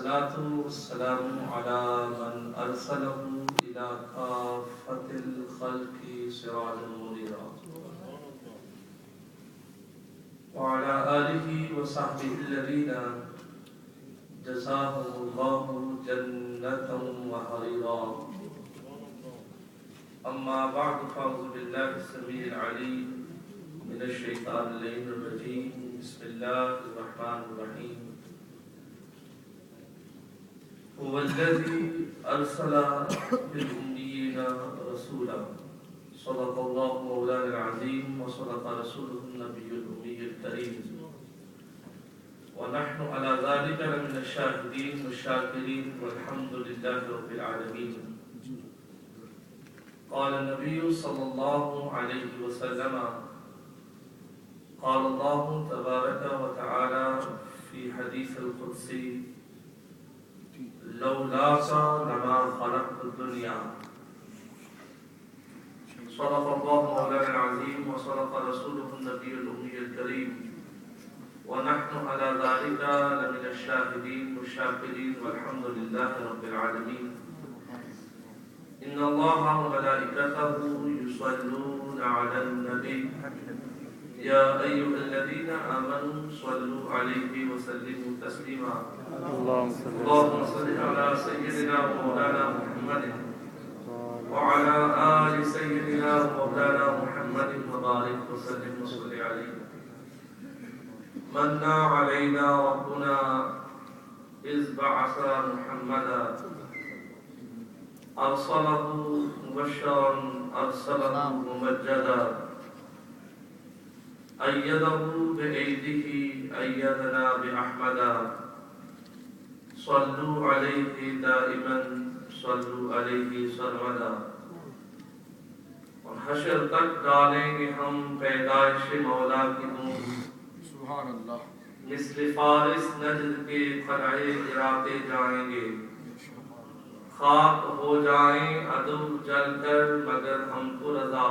والصلاة والسلام على من أرسله إلى كافة الخلق سراجا منيرا وعلى آله وصحبه الذين جزاهم الله جنة وحريرا. أما بعد فأعوذ بالله السميع العليم من الشيطان اللعين الرجيم. بسم الله الرحمن الرحيم. هو الذي أرسل بالأميين رسولا صدق الله مولانا العظيم وصدق رسوله النبي الأمي الكريم ونحن على ذلك من الشاهدين والشاكرين والحمد لله رب العالمين. قال النبي صلى الله عليه وسلم قال الله تبارك وتعالى في حديث القدسي لولاك لما خلقت الدنيا. صدق الله مولانا العظيم وصدق رسوله النبي الأمي الكريم ونحن على ذلك لمن الشاهدين والشاكرين والحمد لله رب العالمين. إن الله وملائكته يصلون على النبي يا أيها الذين آمنوا صلوا عليه وسلموا تسليما. اللهم صل على سيدنا ومولانا محمد وعلى آل سيدنا ومولانا محمد وبارك وسلم وصل عليه. من علينا ربنا إذ بعث محمدا أرسله مبشرا أرسله ممجدا أيده بأيده أيدنا بأحمدا. صلوا عليه دائما صلوا عليه سرمدا. اور حشر تک ڈالیں گے ہم پیدائش مولا کی نور سبحان اللہ مثل فارس نجد کے قلعے گراتے جائیں گے. خاک ہو جائیں عدو جل کر مگر ہم کو رضا.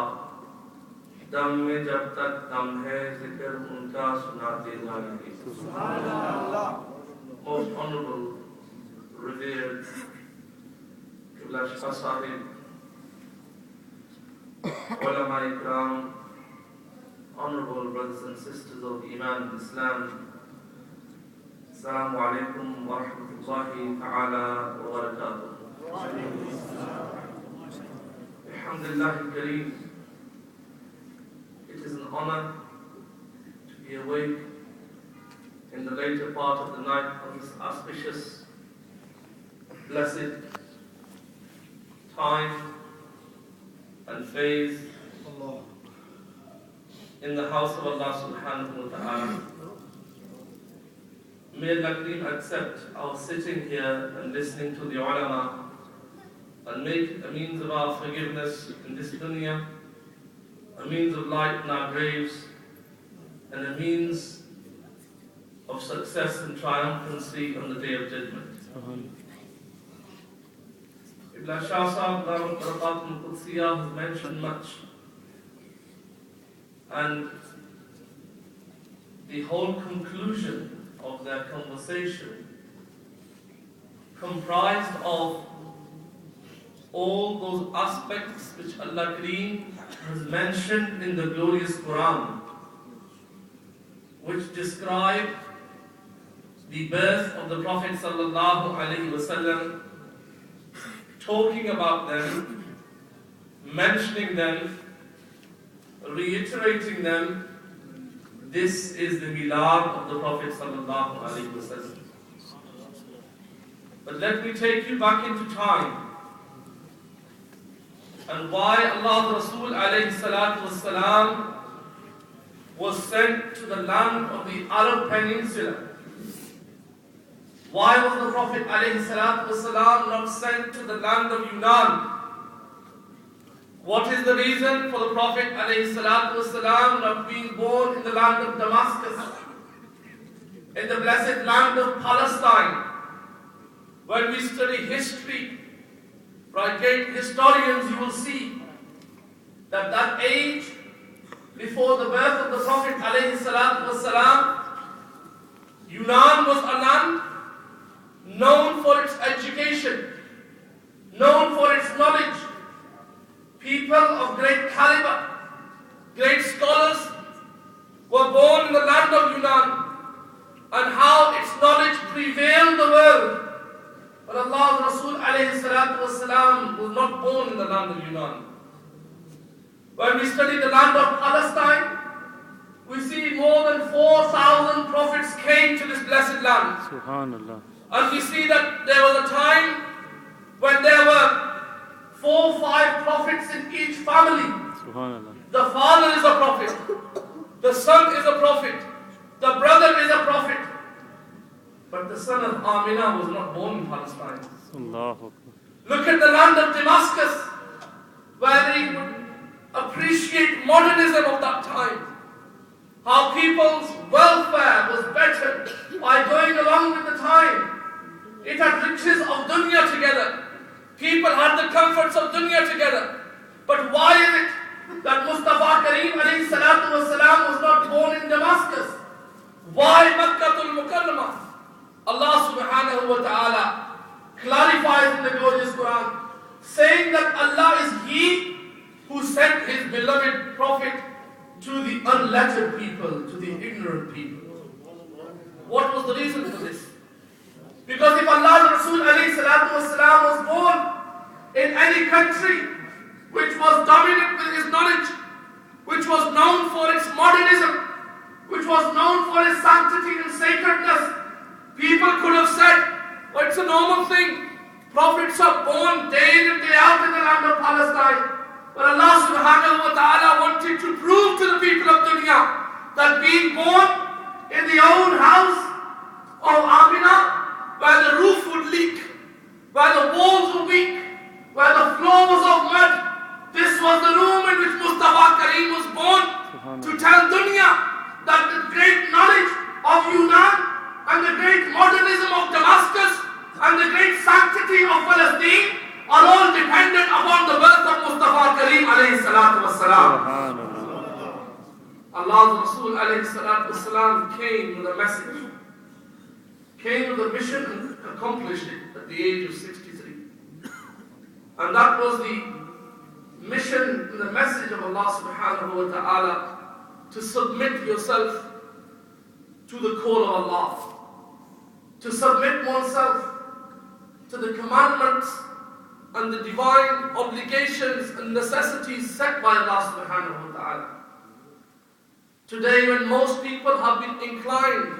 دم میں جب تک دم ہے ذکر ان کا سناتے جائیں گے. سبحان اللہ. Most honorable, revered Qibla Shah Sahib, Ulama Ikram, honorable brothers and sisters of Iman and Islam, Assalamu alaikum wa rahmatullahi ta'ala wa barakatuh. Alhamdulillah al-Kareem, it is an honor to be awake in the later part of the night of this auspicious, blessed time and phase in the house of Allah subhanahu wa ta'ala. May Allah Kareem accept our sitting here and listening to the ulama and make it a means of our forgiveness in this dunya, a means of light in our graves, and a means of success and triumphancy on the day of judgment. Ibn Shah Sahib has mentioned much, and the whole conclusion of their conversation comprised of all those aspects which Allah Kareem has mentioned in the glorious Quran, which describe the birth of the Prophet sallallahu alaihi wasallam, talking about them, mentioning them, reiterating them. This is the milad of the Prophet sallallahu alaihi wasallam. But let me take you back into time and why Allah Rasul alayhi salatu wasalam was sent to the land of the Arab Peninsula. Why was the Prophet alayhi salatu wasalam not sent to the land of Yunan? What is the reason for the Prophet alayhi salatu wasalam not being born in the land of Damascus, in the blessed land of Palestine? When we study history, right, great historians, you will see that that age before the birth of the Prophet alayhi salatu wasalam, Yunan was a land known for its education, known for its knowledge, people of great caliber, great scholars were born in the land of Yunnan, and how its knowledge prevailed the world. But Allah's Rasul alayhi salatu wasalam was not born in the land of Yunnan. When we study the land of Palestine, we see more than 4,000 prophets came to this blessed land. Subhanallah. And we see that there was a time when there were 4 or 5 prophets in each family. Subhanallah. The father is a prophet, the son is a prophet, the brother is a prophet. But the son of Amina was not born in Palestine. Allahu Akbar. Look at the land of Damascus, where they would appreciate modernism of that time. How people's welfare was bettered by going along with the time. It had riches of dunya together. People had the comforts of dunya together. But why is it that Mustafa Kareem alayhi salatu wasalam was not born in Damascus? Why Makkatul Mukarramah? Allah subhanahu wa ta'ala clarifies in the glorious Quran, saying that Allah is He who sent His beloved Prophet to the unlettered people, to the ignorant people. What was the reason for this? Because if Allah's Rasul alayhi salatu wasalam was born in any country which was dominant with his knowledge, which was known for its modernism, which was known for its sanctity and sacredness, people could have said, well, it's a normal thing. Prophets are born day in and day out in the land of Palestine. But Allah subhanahu wa ta'ala wanted to prove to the people of dunya that being born in the own house of Amina, where the roof would leak, where the walls were weak, where the floor was of mud, this was the room in which Mustafa Kareem was born to tell dunya that the great knowledge of Yunnan and the great modernism of Damascus and the great sanctity of Palestine are all dependent upon the birth of Mustafa Kareem alayhi salatu wassalam. Allah's Rasul alayhi salatu wassalam came with a message, came with a mission and accomplished it at the age of 63. And that was the mission and the message of Allah subhanahu wa ta'ala, to submit yourself to the call of Allah, to submit oneself to the commandments and the divine obligations and necessities set by Allah subhanahu wa ta'ala. Today, when most people have been inclined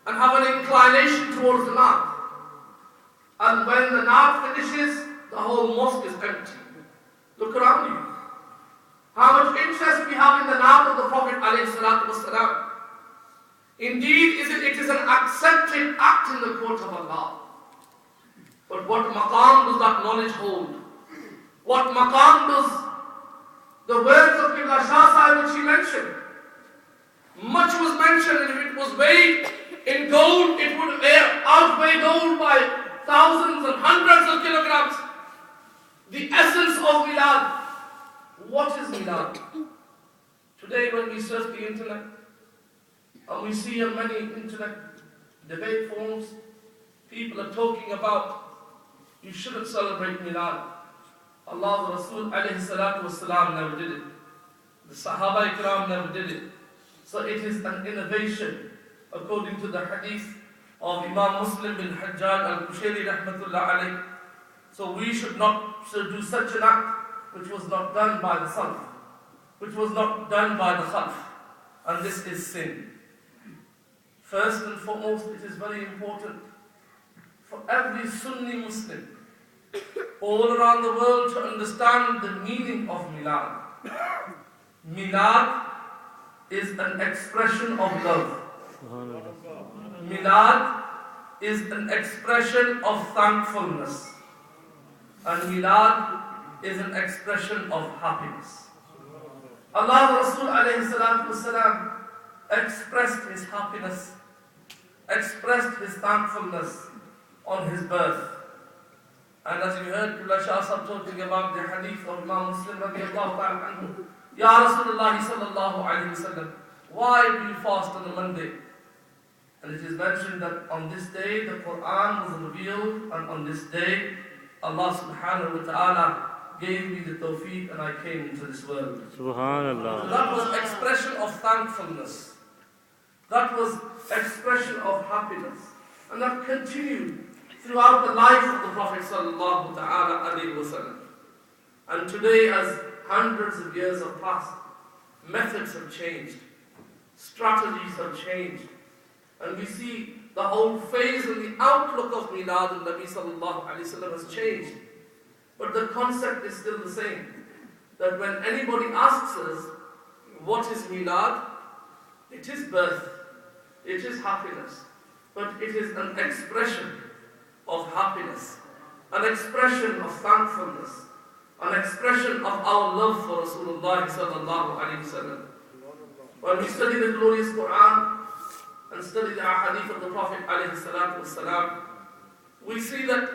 and have an inclination towards the north, and when the north finishes, the whole mosque is empty. Look around you. How much interest we have in the north of the Prophet alayhi salatu wasalam. Indeed, it is an accepted act in the court of Allah. But what maqam does that knowledge hold? What maqam does the words of Qibla Shah Sahib which he mentioned? Much was mentioned, and if it was weighed in gold, it would outweigh gold by thousands and hundreds of kilograms. The essence of Milad. What is Milad? Today when we surf the internet, and we see on many internet debate forums, people are talking about you shouldn't celebrate Milad. Allah's Rasul alayhi salatu wasalam never did it. The Sahaba Ikram never did it. So it is an innovation according to the hadith of Imam Muslim bin Hajjaj al-Kushairi rahmatullah alayh. So we should not do such an act which was not done by the Salaf, which was not done by the Khalf. And this is sin. First and foremost, it is very important for every Sunni Muslim all around the world to understand the meaning of Milad. Milad is an expression of love. Milad is an expression of thankfulness. And Milad is an expression of happiness. Allah Rasul alayhi salatu wasalam expressed his happiness, expressed his thankfulness on his birth. And as you heard Qibla Shah Sahib talking about the hadith of Imam Muslim radiallahu ta'ala anhu, Ya Rasulullah sallallahu alayhi wa sallam, why do you fast on a Monday? And it is mentioned that on this day the Quran was revealed, and on this day Allah subhanahu wa ta'ala gave me the tawfiq and I came into this world. Subhanallah. So that was expression of thankfulness. That was expression of happiness. And that continued throughout the life of the Prophet sallallahu ta'ala alayhi wa sallam. And today, as hundreds of years have passed, methods have changed, strategies have changed, and we see the whole phase and the outlook of Milad al-Nabi sallallahu alayhi wa sallam has changed. But the concept is still the same, that when anybody asks us, what is Milad? It is birth, it is happiness, but it is an expression of happiness, an expression of thankfulness, an expression of our love for Rasulullah sallallahu alayhi wa sallam. When we study the glorious Quran and study the ahadith of the Prophet alayhi salatu wasalam, we see that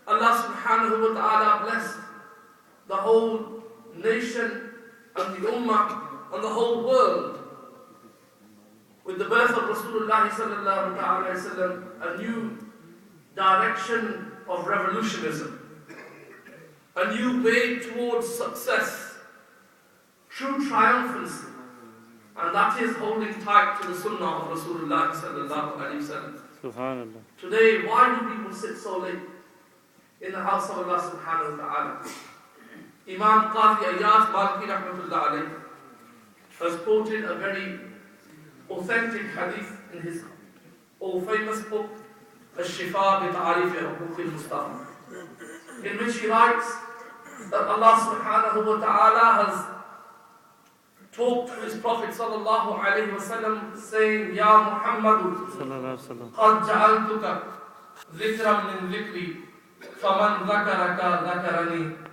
Allah subhanahu wa ta'ala blessed the whole nation and the ummah and the whole world with the birth of Rasulullah sallallahu alayhi wa sallam, a new direction of revolutionism, a new way towards success, true triumphancy, and that is holding tight to the sunnah of Rasulullah sallallahu alayhi wa sallam. Subhanallah. Today, why do people sit so late in the house of Allah subhanahu wa ta'ala? Imam Qadi Ayyaz Maliki rahmatullah alayhi has quoted a very authentic hadith in his all famous book, Al-Shifa bi Ta'arif Huquq al-Mustafa, in which he writes that Allah subhanahu wa ta'ala has talked to his Prophet sallallahu alayhi wa sallam, saying, Ya Muhammadu, qad ja'altuka dhikran min dhikri, faman dhakaraka dhakarani.